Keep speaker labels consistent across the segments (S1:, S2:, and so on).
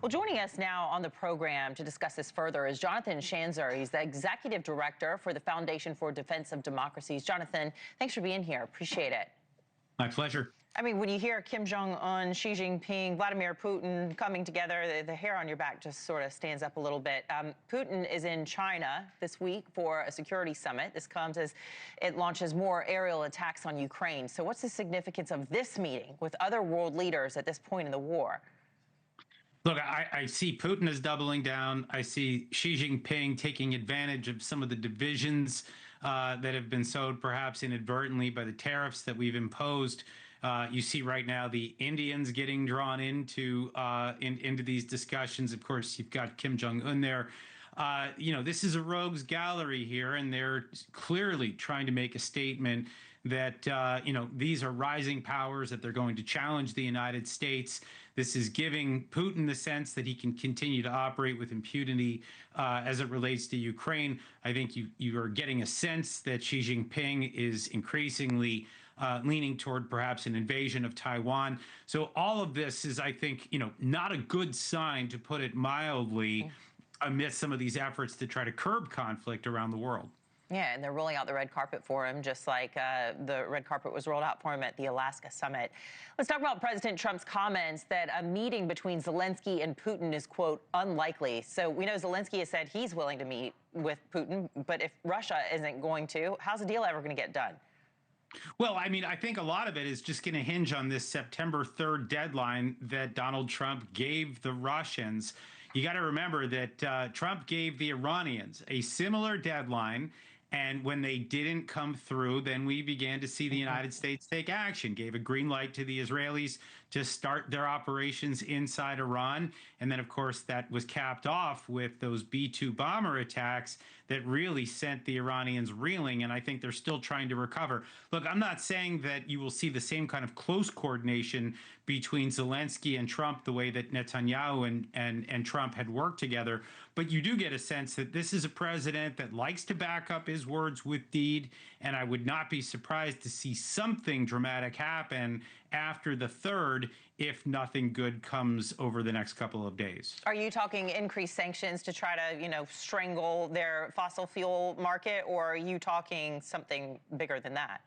S1: Well, joining us now on the program to discuss this further is Jonathan Schanzer. He's the executive director for the Foundation for Defense of Democracies. Jonathan, thanks for being here. Appreciate it.
S2: My pleasure.
S1: I mean, when you hear Kim Jong-un, Xi Jinping, Vladimir Putin coming together, the hair on your back just sort of stands up a little bit. Putin is in China this week for a security summit. This comes as it launches more aerial attacks on Ukraine. So what's the significance of this meeting with other world leaders at this point in the war?
S2: Look, I see Putin as doubling down. I see Xi Jinping taking advantage of some of the divisions that have been sowed perhaps inadvertently by the tariffs that we've imposed. You see right now the Indians getting drawn into these discussions. Of course, you've got Kim Jong-un there. This is a rogues gallery here, and they're clearly trying to make a statement that, these are rising powers, that they're going to challenge the United States. This is giving Putin the sense that he can continue to operate with impunity as it relates to Ukraine. I think you are getting a sense that Xi Jinping is increasingly leaning toward perhaps an invasion of Taiwan. So all of this is, I think, not a good sign, to put it mildly, amidst some of these efforts to try to curb conflict around the world.
S1: Yeah, and they're rolling out the red carpet for him, just like the red carpet was rolled out for him at the Alaska summit. Let's talk about President Trump's comments that a meeting between Zelenskyy and Putin is, quote, unlikely. So we know Zelenskyy has said he's willing to meet with Putin, but if Russia isn't going to, how's the deal ever going to get done?
S2: Well, I mean, I think a lot of it is just going to hinge on this September 3rd deadline that Donald Trump gave the Russians. You got to remember that Trump gave the Iranians a similar deadline. And when they didn't come through, then we began to see the United States take action, gave a green light to the Israelis to start their operations inside Iran. And then, of course, that was capped off with those B-2 bomber attacks that really sent the Iranians reeling. And I think they're still trying to recover. Look, I'm not saying that you will see the same kind of close coordination between Zelenskyy and Trump the way that Netanyahu and Trump had worked together. But you do get a sense that this is a president that likes to back up his words with deed. And I would not be surprised to see something dramatic happen after the 3rd if nothing good comes over the next couple of days.
S1: Are you talking increased sanctions to try to, strangle their fossil fuel market, or are you talking something bigger than that?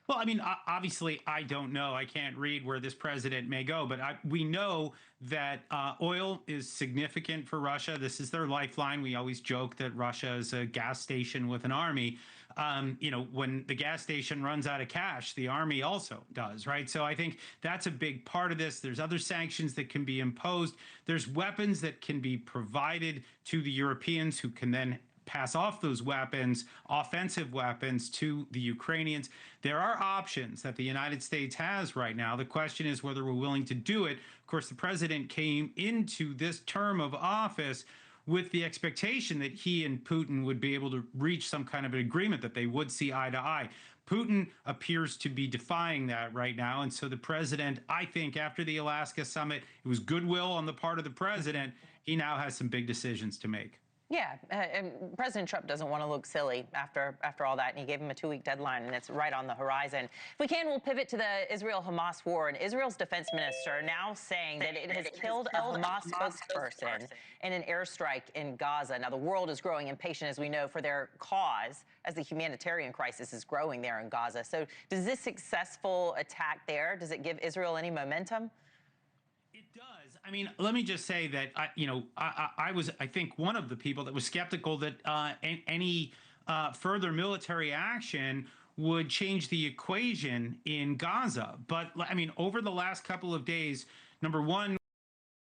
S2: Well, I mean, obviously, I don't know. I can't read where this president may go, but we know that oil is significant for Russia. This is their lifeline. We always joke that Russia is a gas station with an army. When the gas station runs out of cash, the army also does, right? So I think that's a big part of this. There's other sanctions that can be imposed. There's weapons that can be provided to the Europeans, who can then pass off those weapons, offensive weapons, to the Ukrainians. There are options that the United States has right now. The question is whether we're willing to do it. Of course, the president came into this term of office with the expectation that he and Putin would be able to reach some kind of an agreement, that they would see eye to eye. Putin appears to be defying that right now. And so the president, I think, after the Alaska summit, it was goodwill on the part of the president. He now has some big decisions to make.
S1: Yeah, and President Trump doesn't want to look silly after all that, and he gave him a 2-week deadline, and it's right on the horizon. If we can, we'll pivot to the Israel-Hamas war, and Israel's defense minister now saying that it has killed a Hamas spokesperson in an airstrike in Gaza. Now, the world is growing impatient, as we know, for their cause, as the humanitarian crisis is growing there in Gaza. So does this successful attack there, does it give Israel any momentum?
S2: It does. I mean, let me just say that, I was, I think, one of the people that was skeptical that any further military action would change the equation in Gaza. But, I mean, over the last couple of days, number one,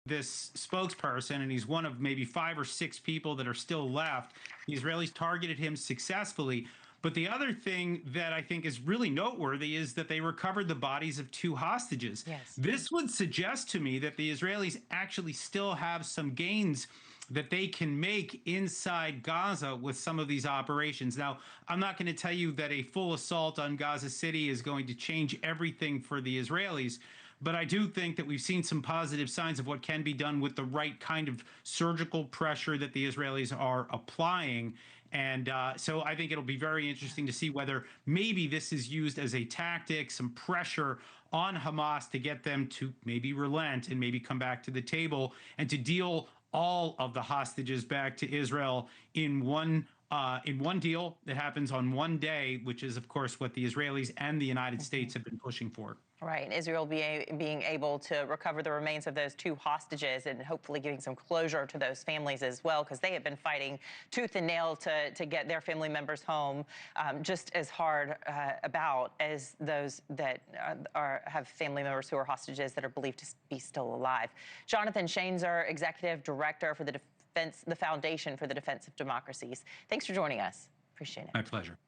S2: this spokesperson, and he's one of maybe 5 or 6 people that are still left. The Israelis targeted him successfully. But the other thing that I think is really noteworthy is that they recovered the bodies of 2 hostages.
S1: Yes.
S2: This would suggest to me that the Israelis actually still have some gains that they can make inside Gaza with some of these operations. Now, I'm not going to tell you that a full assault on Gaza City is going to change everything for the Israelis, but I do think that we've seen some positive signs of what can be done with the right kind of surgical pressure that the Israelis are applying. And so I think it'll be very interesting to see whether maybe this is used as a tactic, some pressure on Hamas to get them to maybe relent and maybe come back to the table and to deal all of the hostages back to Israel in one deal that happens on one day, which is, of course, what the Israelis and the United States have been pushing for.
S1: Right. Israel being able to recover the remains of those 2 hostages and hopefully giving some closure to those families as well, because they have been fighting tooth and nail to get their family members home, just as hard about as those that have family members who are hostages that are believed to be still alive. Jonathan Schanzer, Executive Director for the Foundation for the Defense of Democracies. Thanks for joining us. Appreciate it.
S2: My pleasure.